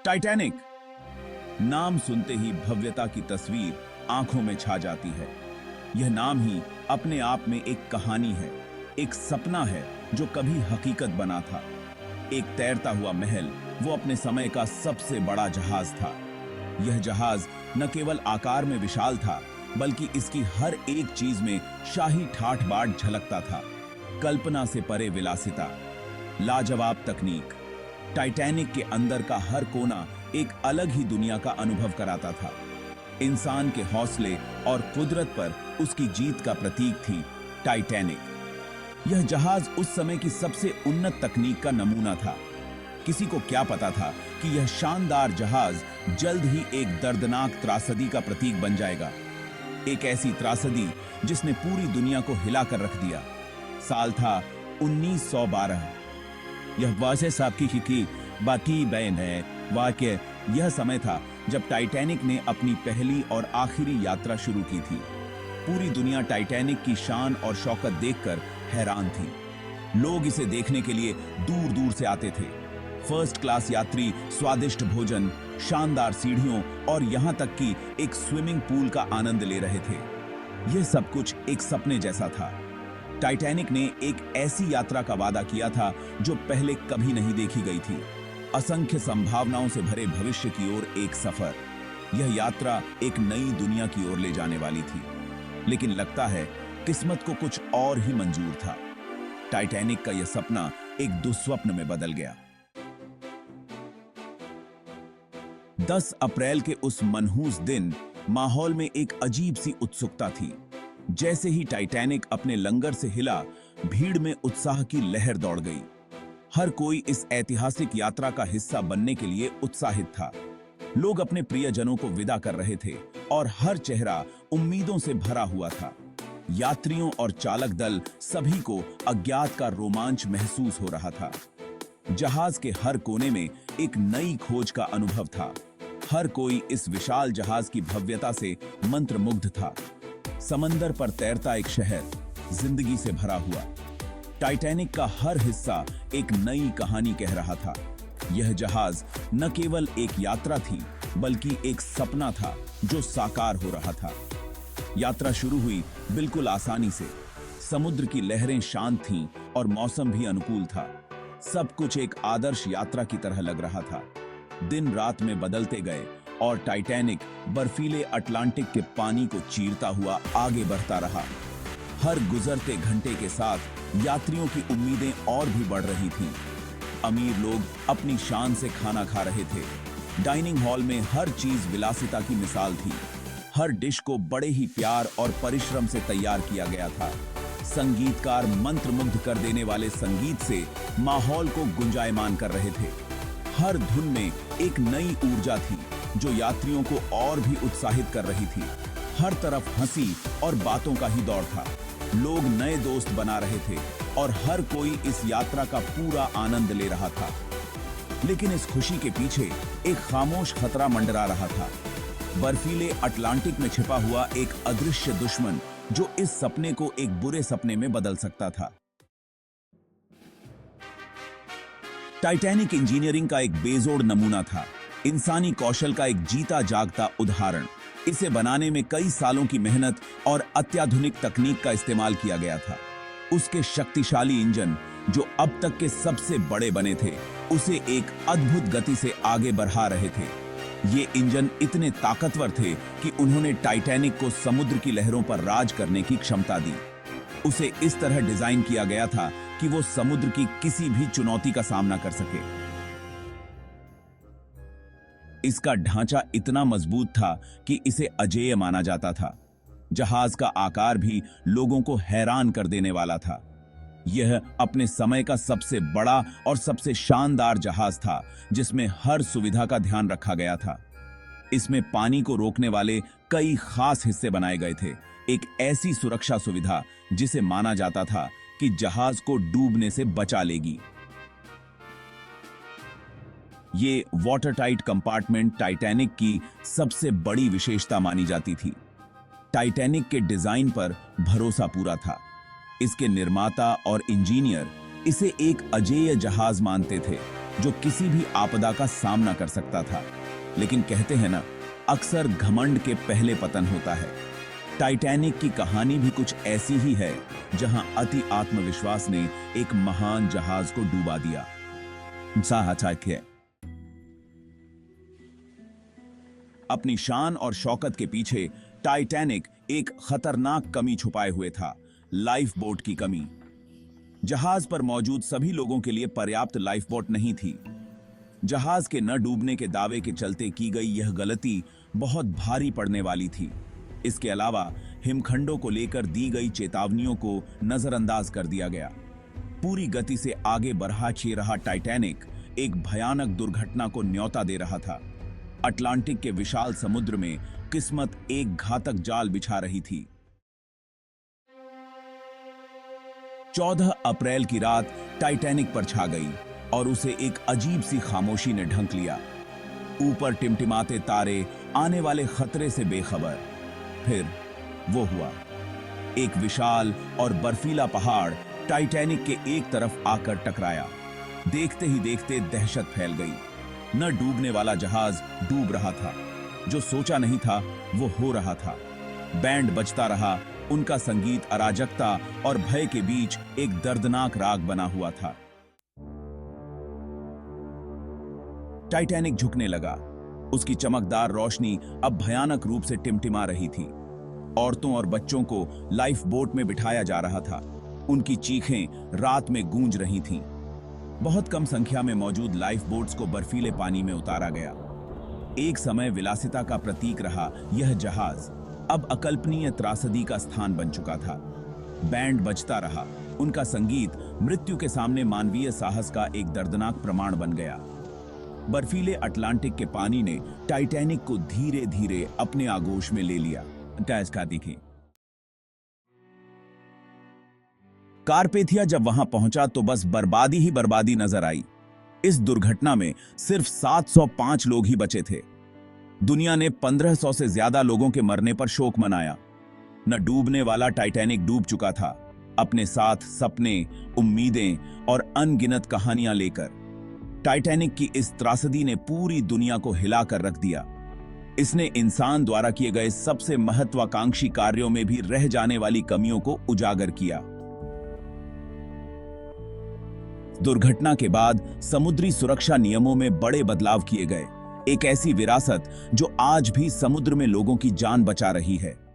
Titanic नाम सुनते ही भव्यता की तस्वीर आंखों में छा जाती है। यह नाम ही अपने आप में एक कहानी है, एक सपना है जो कभी हकीकत बना था। एक तैरता हुआ महल, वो अपने समय का सबसे बड़ा जहाज था। यह जहाज न केवल आकार में विशाल था, बल्कि इसकी हर एक चीज में शाही ठाठ बाट झलकता था। कल्पना से परे विलासिता, लाजवाब तकनीक। टाइटैनिक के अंदर का हर कोना एक अलग ही दुनिया का अनुभव कराता था। इंसान के हौसले और कुदरत पर उसकी जीत का प्रतीक थी टाइटैनिक। यह जहाज उस समय की सबसे उन्नत तकनीक का नमूना था। किसी को क्या पता था कि यह शानदार जहाज जल्द ही एक दर्दनाक त्रासदी का प्रतीक बन जाएगा। एक ऐसी त्रासदी जिसने पूरी दुनिया को हिला कर रख दिया। साल था 1912। यह वासे साहब की बाकी बयान है। वाकई यह समय था जब टाइटैनिक ने अपनी पहली और आखिरी यात्रा शुरू की थी। पूरी दुनिया टाइटैनिक की शान और शौकत देखकर हैरान थी। लोग इसे देखने के लिए दूर दूर से आते थे। फर्स्ट क्लास यात्री स्वादिष्ट भोजन, शानदार सीढ़ियों और यहां तक कि एक स्विमिंग पूल का आनंद ले रहे थे। यह सब कुछ एक सपने जैसा था। टाइटैनिक ने एक ऐसी यात्रा का वादा किया था जो पहले कभी नहीं देखी गई थी। असंख्य संभावनाओं से भरे भविष्य की ओर एक सफर। यह यात्रा एक नई दुनिया की ओर ले जाने वाली थी। लेकिन लगता है किस्मत को कुछ और ही मंजूर था। टाइटैनिक का यह सपना एक दुस्वप्न में बदल गया। 10 अप्रैल के उस मनहूस दिन माहौल में एक अजीब सी उत्सुकता थी। जैसे ही टाइटैनिक अपने लंगर से हिला, भीड़ में उत्साह की लहर दौड़ गई। हर कोई इस ऐतिहासिक यात्रा का हिस्सा बनने के लिए उत्साहित था। लोग अपने प्रियजनों को विदा कर रहे थे और हर चेहरा उम्मीदों से भरा हुआ था। यात्रियों और चालक दल सभी को अज्ञात का रोमांच महसूस हो रहा था। जहाज के हर कोने में एक नई खोज का अनुभव था। हर कोई इस विशाल जहाज की भव्यता से मंत्रमुग्ध था। समंदर पर तैरता एक शहर, जिंदगी से भरा हुआ। टाइटैनिक का हर हिस्सा एक नई कहानी कह रहा था। यह जहाज न केवल एक यात्रा थी, बल्कि एक सपना था जो साकार हो रहा था। यात्रा शुरू हुई बिल्कुल आसानी से। समुद्र की लहरें शांत थीं और मौसम भी अनुकूल था। सब कुछ एक आदर्श यात्रा की तरह लग रहा था। दिन रात में बदलते गए और टाइटैनिक बर्फीले अटलांटिक के पानी को चीरता हुआ आगे बढ़ता रहा। हर गुजरते घंटे के साथ यात्रियों की उम्मीदें और भी बढ़ रही थीं। अमीर लोग अपनी शान से खाना खा रहे थे। डाइनिंग हॉल में हर चीज विलासिता की मिसाल थी। हर डिश को बड़े ही प्यार और परिश्रम से तैयार किया गया था। संगीतकार मंत्रमुग्ध कर देने वाले संगीत से माहौल को गुंजायमान कर रहे थे। हर धुन में एक नई ऊर्जा थी जो यात्रियों को और भी उत्साहित कर रही थी। हर तरफ हंसी और बातों का ही दौर था। लोग नए दोस्त बना रहे थे और हर कोई इस यात्रा का पूरा आनंद ले रहा था। लेकिन इस खुशी के पीछे एक खामोश खतरा मंडरा रहा था। बर्फीले अटलांटिक में छिपा हुआ एक अदृश्य दुश्मन जो इस सपने को एक बुरे सपने में बदल सकता था। टाइटैनिक इंजीनियरिंग का एक बेजोड़ नमूना था। इंसानी कौशल का एक जीता जागता उदाहरण। इसे बनाने में कई सालों की मेहनत और अत्याधुनिक तकनीक का इस्तेमाल किया गया था। उसके शक्तिशाली इंजन, जो अब तक के सबसे बड़े बने थे, उसे एक अद्भुत गति से आगे बढ़ा रहे थे। ये इंजन इतने ताकतवर थे कि उन्होंने टाइटैनिक को समुद्र की लहरों पर राज करने की क्षमता दी। उसे इस तरह डिजाइन किया गया था कि वो समुद्र की किसी भी चुनौती का सामना कर सके। इसका ढांचा इतना मजबूत था कि इसे अजेय माना जाता था। जहाज का आकार भी लोगों को हैरान कर देने वाला था। यह अपने समय का सबसे बड़ा और सबसे शानदार जहाज था, जिसमें हर सुविधा का ध्यान रखा गया था। इसमें पानी को रोकने वाले कई खास हिस्से बनाए गए थे। एक ऐसी सुरक्षा सुविधा जिसे माना जाता था कि जहाज को डूबने से बचा लेगी। ये वाटर टाइट कंपार्टमेंट टाइटैनिक की सबसे बड़ी विशेषता मानी जाती थी। टाइटैनिक के डिजाइन पर भरोसा पूरा था। इसके निर्माता और इंजीनियर इसे एक अजेय जहाज मानते थे जो किसी भी आपदा का सामना कर सकता था। लेकिन कहते हैं ना, अक्सर घमंड के पहले पतन होता है। टाइटैनिक की कहानी भी कुछ ऐसी ही है, जहां अति आत्मविश्वास ने एक महान जहाज को डूबा दिया। अपनी शान और शौकत के पीछे टाइटैनिक एक खतरनाक कमी छुपाए हुए था, लाइफ बोट की कमी। जहाज पर मौजूद सभी लोगों के लिए पर्याप्त लाइफ बोट नहीं थी। जहाज के न डूबने के दावे के चलते की गई यह गलती बहुत भारी पड़ने वाली थी। इसके अलावा हिमखंडों को लेकर दी गई चेतावनियों को नजरअंदाज कर दिया गया। पूरी गति से आगे बढ़ा रहा टाइटैनिक एक भयानक दुर्घटना को न्योता दे रहा था। अटलांटिक के विशाल समुद्र में किस्मत एक घातक जाल बिछा रही थी। 14 अप्रैल की रात टाइटैनिक पर छा गई और उसे एक अजीब सी खामोशी ने ढंक लिया। ऊपर टिमटिमाते तारे आने वाले खतरे से बेखबर। फिर वो हुआ। एक विशाल और बर्फीला पहाड़ टाइटैनिक के एक तरफ आकर टकराया। देखते ही देखते दहशत फैल गई। न डूबने वाला जहाज डूब रहा था, जो सोचा नहीं था वो हो रहा था। बैंड बजता रहा, उनका संगीत अराजकता और भय के बीच एक दर्दनाक राग बना हुआ था। टाइटैनिक झुकने लगा। उसकी चमकदार रोशनी अब भयानक रूप से टिमटिमा रही थी। औरतों और बच्चों को लाइफ बोट में बिठाया जा रहा था। उनकी चीखें रात में गूंज रही थीं। बहुत कम संख्या में मौजूद लाइफ बोट्स को बर्फीले पानी में उतारा गया। एक समय विलासिता का प्रतीक रहा यह जहाज अब अकल्पनीय त्रासदी का स्थान बन चुका था। बैंड बजता रहा, उनका संगीत मृत्यु के सामने मानवीय साहस का एक दर्दनाक प्रमाण बन गया। बर्फीले अटलांटिक के पानी ने टाइटैनिक को धीरे धीरे अपने आगोश में ले लिया। कारपेथिया जब वहां पहुंचा तो बस बर्बादी ही बर्बादी नजर आई। इस दुर्घटना में सिर्फ 705 लोग ही बचे थे। दुनिया ने 1500 से ज्यादा लोगों के मरने पर शोक मनाया। न डूबने वाला टाइटैनिक डूब चुका था, अपने साथ सपने, उम्मीदें और अनगिनत कहानियां लेकर। टाइटैनिक की इस त्रासदी ने पूरी दुनिया को हिलाकर रख दिया। इसने इंसान द्वारा किए गए सबसे महत्वाकांक्षी कार्यों में भी रह जाने वाली कमियों को उजागर किया। दुर्घटना के बाद समुद्री सुरक्षा नियमों में बड़े बदलाव किए गए। एक ऐसी विरासत जो आज भी समुद्र में लोगों की जान बचा रही है।